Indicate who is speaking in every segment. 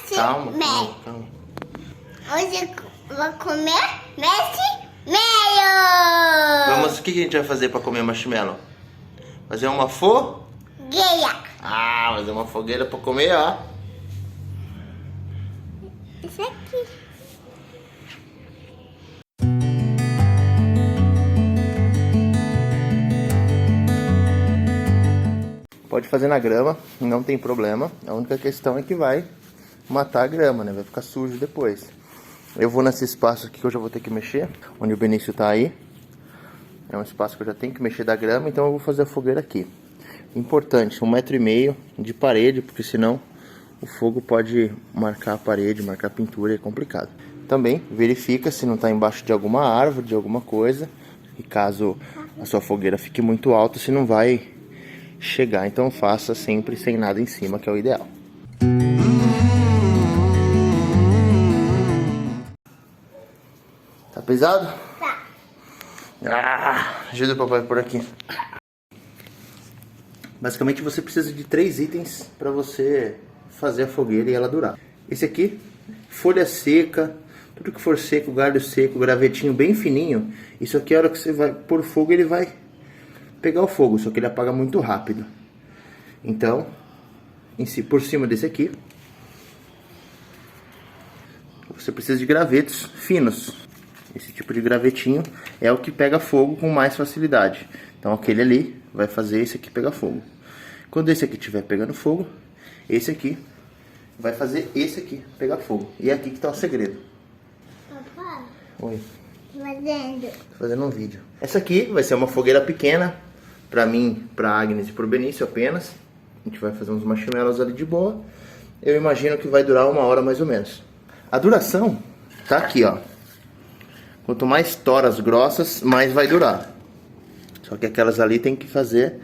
Speaker 1: Messi.
Speaker 2: Calma, calma, calma.
Speaker 1: Hoje eu vou comer marshmallow.
Speaker 2: Vamos, o que a gente vai fazer pra comer marshmallow? Fazer uma fogueira. Ah, fazer uma fogueira pra comer, ó.
Speaker 1: Isso aqui.
Speaker 2: Pode fazer na grama, não tem problema. A única questão é que vai matar a grama, né? Vai ficar sujo depois. Eu vou nesse espaço aqui que eu já vou ter que mexer, onde o Benício tá aí. É um espaço que eu já tenho que mexer da grama, então eu vou fazer a fogueira aqui. Importante, 1,5 m de parede, porque senão o fogo pode marcar a parede, marcar a pintura, é complicado. Também verifica se não está embaixo de alguma árvore, de alguma coisa. E caso a sua fogueira fique muito alta, se não vai chegar. Então faça sempre sem nada em cima, que é o ideal. Tá pesado?
Speaker 1: Tá.
Speaker 2: Ajuda o papai por aqui. Basicamente você precisa de 3 itens para você fazer a fogueira e ela durar. Esse aqui, folha seca, tudo que for seco, galho seco, gravetinho bem fininho. Isso aqui, a hora que você vai pôr fogo, ele vai pegar o fogo, só que ele apaga muito rápido. Então, por cima desse aqui, você precisa de gravetos finos. Esse tipo de gravetinho é o que pega fogo com mais facilidade. Então aquele ali vai fazer esse aqui pegar fogo. Quando esse aqui estiver pegando fogo, esse aqui vai fazer esse aqui pegar fogo. E é aqui que está o segredo.
Speaker 1: Papai,
Speaker 2: Oi.
Speaker 1: fazendo.
Speaker 2: Tô fazendo um vídeo. Essa aqui vai ser uma fogueira pequena. Pra mim, pra Agnes e pro Benício apenas. A gente vai fazer uns marshmallows ali de boa. Eu imagino que vai durar 1 hora mais ou menos. A duração tá aqui, ó. Quanto mais toras grossas, mais vai durar. Só que aquelas ali tem que fazer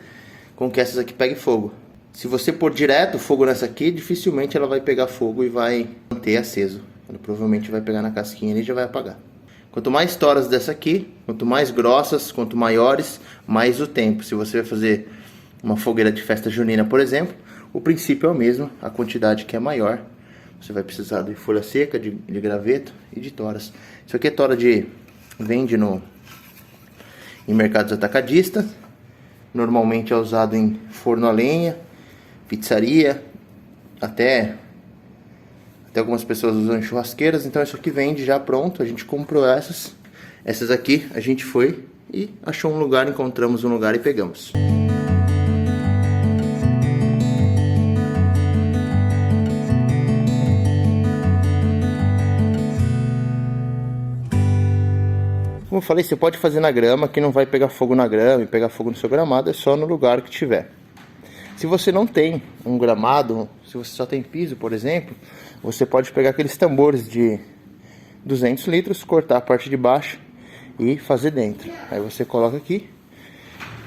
Speaker 2: com que essas aqui peguem fogo. Se você pôr direto fogo nessa aqui, dificilmente ela vai pegar fogo e vai manter aceso. Ela provavelmente vai pegar na casquinha ali e já vai apagar. Quanto mais toras dessa aqui, quanto mais grossas, quanto maiores, mais o tempo. Se você vai fazer uma fogueira de festa junina, por exemplo, o princípio é o mesmo, a quantidade que é maior. Você vai precisar de folha seca, de graveto e de toras. Isso aqui é tora vende em mercados atacadistas. Normalmente é usado em forno a lenha, pizzaria, até algumas pessoas usam em churrasqueiras. Então isso aqui vende já pronto. A gente comprou essas. Essas aqui a gente foi e achou um lugar, encontramos um lugar e pegamos. Como eu falei, você pode fazer na grama, que não vai pegar fogo na grama e pegar fogo no seu gramado, é só no lugar que tiver. Se você não tem um gramado, se você só tem piso, por exemplo, você pode pegar aqueles tambores de 200 litros, cortar a parte de baixo e fazer dentro. Aí você coloca aqui,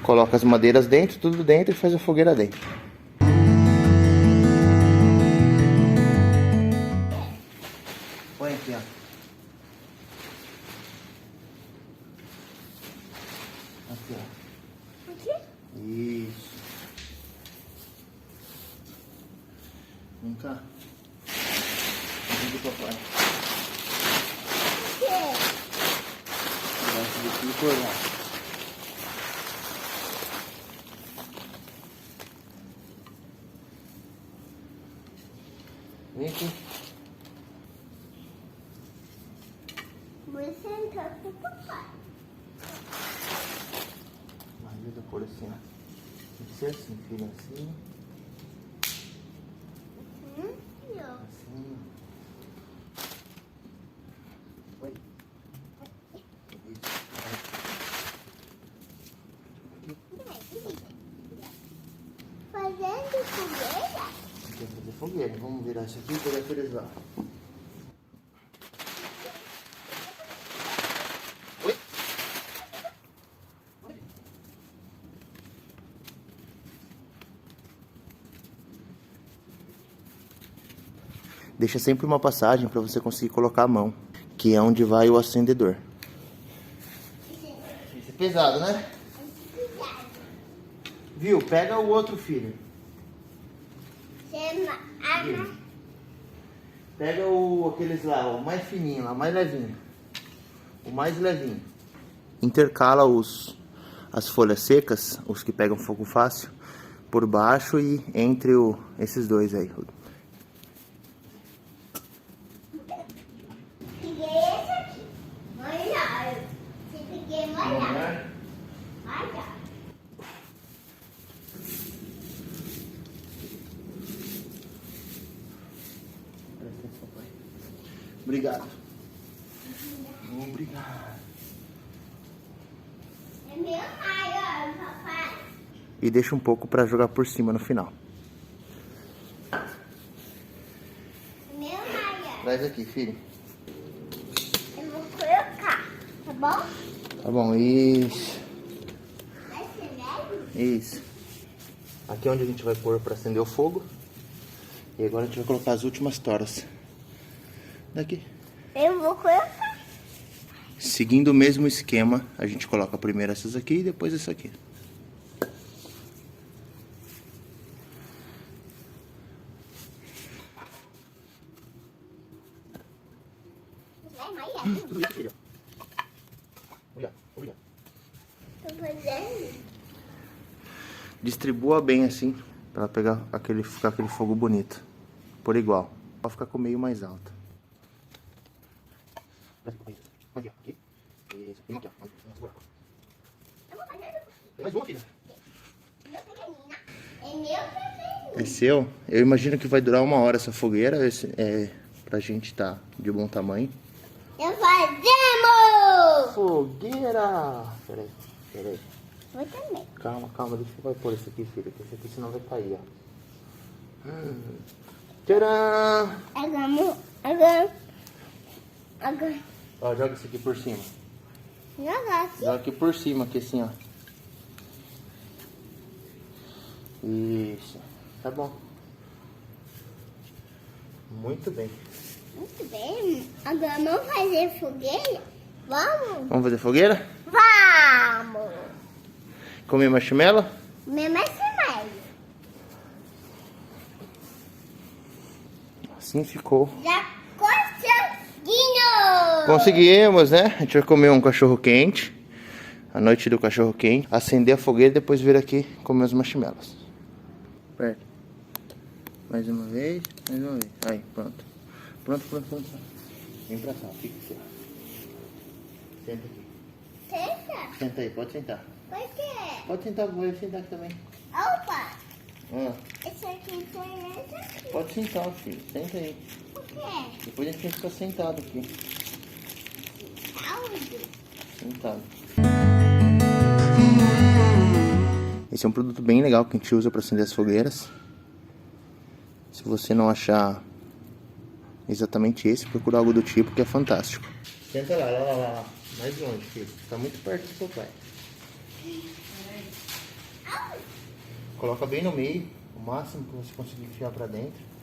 Speaker 2: coloca as madeiras dentro, tudo dentro e faz a fogueira dentro. Põe aqui, ó. Aqui, ó.
Speaker 1: Aqui?
Speaker 2: Isso. Vem cá. Vem do papai.
Speaker 1: Aqui.
Speaker 2: Essa daqui e por lá. Vem aqui.
Speaker 1: Vou sentar com o papai.
Speaker 2: Ajuda a pôr assim, ó. Tem que ser assim, filho, assim. Assim. Oi.
Speaker 1: Fazendo fogueira?
Speaker 2: Quer fazer fogueira? Vamos virar isso aqui e pegar aqueles lá. Oi. Deixa sempre uma passagem para você conseguir colocar a mão, que é onde vai o acendedor. Esse é pesado, né? Viu? Pega o outro, filho. Pega aqueles lá, o mais fininho, lá, o mais levinho. O mais levinho. Intercala as folhas secas, os que pegam fogo fácil, por baixo e entre esses dois aí.
Speaker 1: Peguei esse aqui. Olha, você peguei molhado. Olha.
Speaker 2: Obrigado. Obrigado.
Speaker 1: É meu maior, papai.
Speaker 2: E deixa um pouco pra jogar por cima no final.
Speaker 1: É meu maior.
Speaker 2: Traz aqui, filho.
Speaker 1: Eu vou colocar, tá bom?
Speaker 2: Tá bom, isso.
Speaker 1: Vai ser médio?
Speaker 2: Isso. Aqui é onde a gente vai pôr pra acender o fogo. E agora a gente vai colocar as últimas toras. Daqui.
Speaker 1: Eu vou colocar.
Speaker 2: Seguindo o mesmo esquema, a gente coloca primeiro essas aqui e depois essa aqui.
Speaker 1: Vai, Maia.
Speaker 2: Olha.
Speaker 1: Tô fazendo.
Speaker 2: Distribua bem assim, pra pegar ficar aquele fogo bonito. Por igual. Pode ficar com o meio mais alto. Aqui. Isso. Aqui, ó.
Speaker 1: Eu vou fazer.
Speaker 2: Mais uma, filha.
Speaker 1: Meu pequenina. É meu pequenino.
Speaker 2: É seu? Eu imagino que vai durar 1 hora essa fogueira. Pra gente tá de bom tamanho.
Speaker 1: Eu fazemos!
Speaker 2: Fogueira! Peraí.
Speaker 1: Eu também.
Speaker 2: Calma, deixa eu pôr esse aqui, filho. Esse aqui senão vai cair, ó. Tcharam!
Speaker 1: Agora.
Speaker 2: Ó, joga isso aqui por cima.
Speaker 1: Joga aqui.
Speaker 2: Joga aqui por cima, aqui assim, ó. Isso. Tá bom. Muito bem.
Speaker 1: Muito bem. Agora vamos fazer fogueira? Vamos?
Speaker 2: Vamos fazer fogueira?
Speaker 1: Vamos!
Speaker 2: Comer marshmallow?
Speaker 1: Meu marshmallow.
Speaker 2: Assim ficou.
Speaker 1: Já conseguimos!
Speaker 2: Conseguimos, né? A gente vai comer um cachorro quente. A noite do cachorro quente. Acender a fogueira e depois vir aqui comer os marshmallows. Perto. Mais uma vez. Aí, pronto. Pronto. Vem pra cá, fica aqui, ó. Senta aqui.
Speaker 1: Senta?
Speaker 2: Senta aí, pode sentar.
Speaker 1: Por quê?
Speaker 2: Pode sentar, vou sentar aqui também.
Speaker 1: Opa!
Speaker 2: Ah,
Speaker 1: Esse aqui tem esse aqui.
Speaker 2: pode sentar, filho. Senta aí.
Speaker 1: Por quê?
Speaker 2: Depois a gente vai ficar sentado aqui.
Speaker 1: Aonde?
Speaker 2: Sentado. Esse é um produto bem legal que a gente usa para acender as fogueiras. Se você não achar exatamente esse, procura algo do tipo que é fantástico. Senta lá. Mais longe, filho. Tá muito perto do seu pai. Coloca bem no meio, o máximo que você conseguir enfiar para dentro.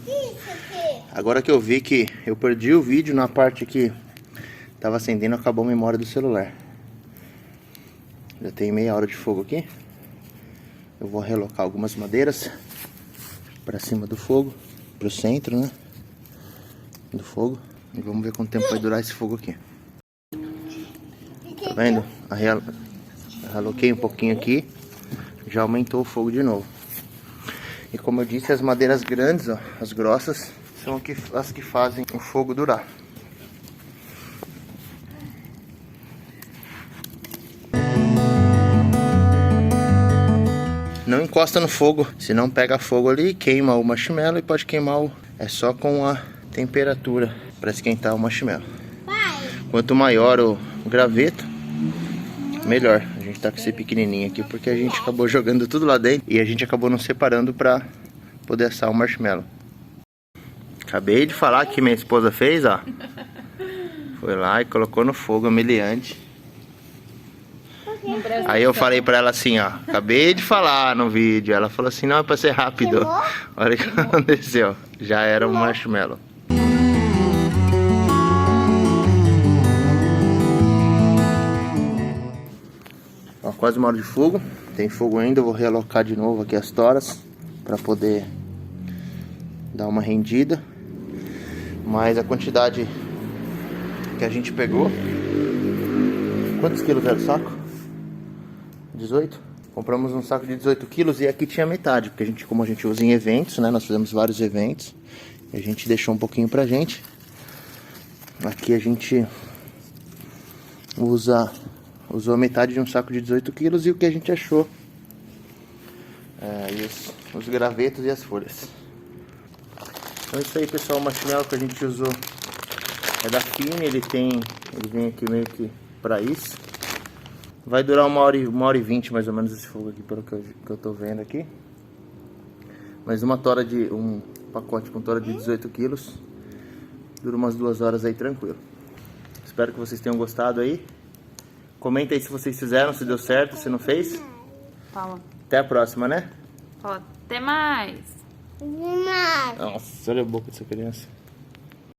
Speaker 1: Isso aqui.
Speaker 2: Agora que eu vi que eu perdi o vídeo na parte que tava acendendo, acabou a memória do celular. Já tem meia hora de fogo aqui. Eu vou relocar algumas madeiras para cima do fogo, pro centro, né? Do fogo. E vamos ver quanto tempo vai durar esse fogo aqui. Tá vendo? Reloquei um pouquinho aqui. Já aumentou o fogo de novo. E como eu disse, as madeiras grandes, ó, as grossas, são as que fazem o fogo durar. Não encosta no fogo, senão pega fogo ali, queima o marshmallow e pode queimar É só com a temperatura para esquentar o marshmallow.
Speaker 1: Pai.
Speaker 2: Quanto maior o graveto, melhor. A gente tá com esse pequenininho aqui porque a gente acabou jogando tudo lá dentro e a gente acabou não separando para poder assar o marshmallow. Acabei de falar que minha esposa fez, ó. Foi lá e colocou no fogo a meliante.
Speaker 1: Por quê? você
Speaker 3: presta
Speaker 2: Aí eu
Speaker 3: atenção.
Speaker 2: falei pra ela assim, ó, acabei de falar no vídeo. Ela falou assim, não, é pra ser rápido.
Speaker 1: Queimou?
Speaker 2: Olha o que aconteceu. Já era um marshmallow. Ó, quase uma hora de fogo. Tem fogo ainda, eu vou realocar de novo aqui as toras pra poder dar uma rendida. Mas a quantidade que a gente pegou... Quantos quilos era o saco? 18? Compramos um saco de 18 quilos e aqui tinha metade, porque como a gente usa em eventos, né? Nós fizemos vários eventos e a gente deixou um pouquinho pra gente. Aqui a gente usou metade de um saco de 18 quilos e o que a gente achou. E os gravetos e as folhas. Então é isso aí, pessoal. O marshmallow que a gente usou é da Fine, ele vem aqui meio que pra isso. Vai durar 1h e 20 mais ou menos esse fogo aqui, pelo que eu tô vendo aqui. Mas um pacote com tora de 18 quilos dura umas 2 horas aí tranquilo. Espero que vocês tenham gostado aí. Comenta aí se vocês fizeram, se deu certo, se não fez.
Speaker 3: Fala.
Speaker 2: Até a próxima, né?
Speaker 3: Fala. Até mais.
Speaker 1: Demais.
Speaker 2: Nossa, olha a boca dessa criança.